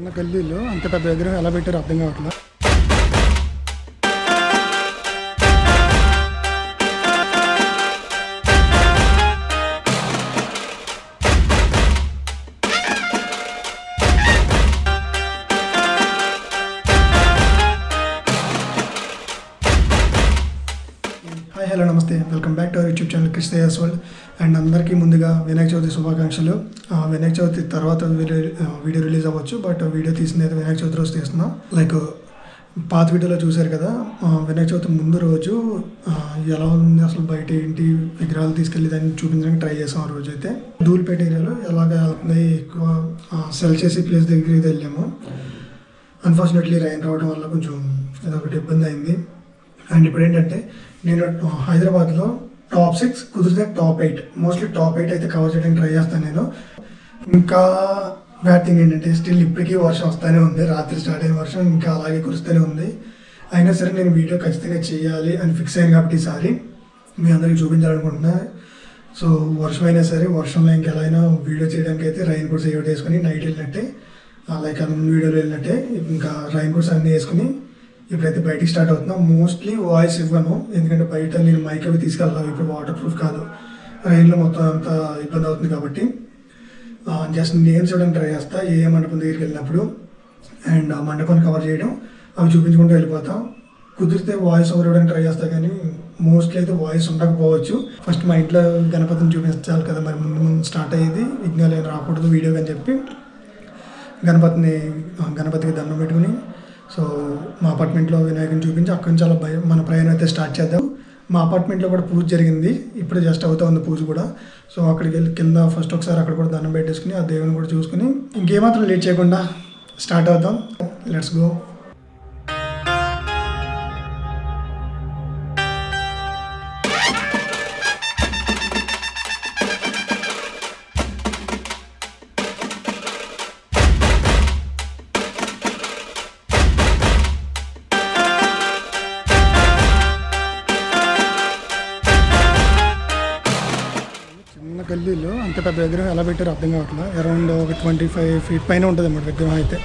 చిన్న గల్లీలో అంత పెద్ద విగ్రహం ఎలా పెట్టారో అర్థం కావట్లేదు. Hi hello namaste, welcome back to our YouTube channel Christians world. And అందరికీ ముందుగా వినాయక చవితి శుభాకాంక్షలు. వినాయక చవితి తర్వాత వీడియో రిలీజ్ అవ్వచ్చు, బట్ వీడియో తీసింది అయితే వినాయక చవితి రోజు తీస్తున్నాం. లైక్ పాత వీడియోలో చూశారు కదా, వినాయక చవితి ముందు రోజు ఎలా ఉంది అసలు బయట ఏంటి విగ్రహాలు తీసుకెళ్ళి దాన్ని చూపించడానికి ట్రై చేసాం. ఆ రోజు అయితే ధూల్పేట ఏరియాలో ఎలాగ వెళ్తుంది ఎక్కువ సెల్ చేసి ప్లేస్ దగ్గరికి వెళ్ళాము. అన్ఫార్చునేట్లీ రైన్ రావడం వల్ల కొంచెం అదొకటి ఇబ్బంది అయింది. అండ్ ఇప్పుడు ఏంటంటే నేను హైదరాబాద్లో టాప్ 6 కుదిరితే టాప్ 8, మోస్ట్లీ టాప్ 8 అయితే కవర్ చేయడానికి ట్రై చేస్తాను నేను. ఇంకా బ్యాడ్ థింగ్ ఏంటంటే స్టిల్ ఇప్పటికీ వర్షం వస్తూనే ఉంది. రాత్రి స్టార్ట్ అయిన వర్షం ఇంకా అలాగే కురుస్తూనే ఉంది. అయినా సరే నేను వీడియో ఖచ్చితంగా చేయాలి అని ఫిక్స్ అయ్యాను కాబట్టి ఈసారి మీ అందరికీ చూపించాలనుకుంటున్నా. సో వర్షం అయినా సరే వర్షంలో ఇంకెలా అయినా వీడియో చేయడానికి అయితే రైన్ కోట్స్ ఏవో వేసుకొని నైట్ వెళ్ళినట్టే, లైక్ అన్న వీడియోలో వెళ్ళినట్టే ఇంకా రైన్ కోట్స్ అన్నీ వేసుకుని ఇప్పుడైతే బయటికి స్టార్ట్ అవుతున్నాం. మోస్ట్లీ వాయిస్ ఇవ్వను, ఎందుకంటే బయట నేను మైక్ అవి తీసుకెళ్ళాను. ఇప్పుడు వాటర్ ప్రూఫ్ కాదు, రైన్లో మొత్తం అంతా ఇబ్బంది అవుతుంది కాబట్టి జస్ట్ నేమ్స్ ఇవ్వడానికి ట్రై చేస్తా ఏ మండపం దగ్గరికి వెళ్ళినప్పుడు. అండ్ ఆ మండపాన్ని కవర్ చేయడం, అవి చూపించుకుంటూ వెళ్ళిపోతాం. కుదిరితే వాయిస్ ఓవర్ ఇవ్వడానికి ట్రై చేస్తా, కానీ మోస్ట్లీ అయితే వాయిస్ ఉండకపోవచ్చు. ఫస్ట్ మా ఇంట్లో గణపతిని చూపించాలి కదా, మరి ముందు స్టార్ట్ అయ్యేది విఘ్నాలు ఏం రాకూడదు వీడియోకి అని చెప్పి గణపతికి దండం పెట్టుకుని సో మా అపార్ట్మెంట్లో వినాయకుని చూపించి అక్కడి నుంచి అలా మన ప్రయాణం అయితే స్టార్ట్ చేద్దాం. మా అపార్ట్మెంట్లో కూడా పూజ జరిగింది, ఇప్పుడు జస్ట్ అవుతా ఉంది పూజ కూడా. సో అక్కడికి వెళ్ళి కింద ఫస్ట్ ఒకసారి అక్కడ కూడా దండం పెట్టేసుకుని ఆ దేవుని కూడా చూసుకుని ఇంకేమాత్రం లేట్ చేయకుండా స్టార్ట్ అవుతాం. Let's go. గల్లీలో అంత పెద్ద విగ్రహం ఎలా పెట్టారో అర్థం కావట్లేదు. అరౌండ్ ఒక 25 feet పైన ఉంటుంది అన్నమాట విగ్రహం అయితే.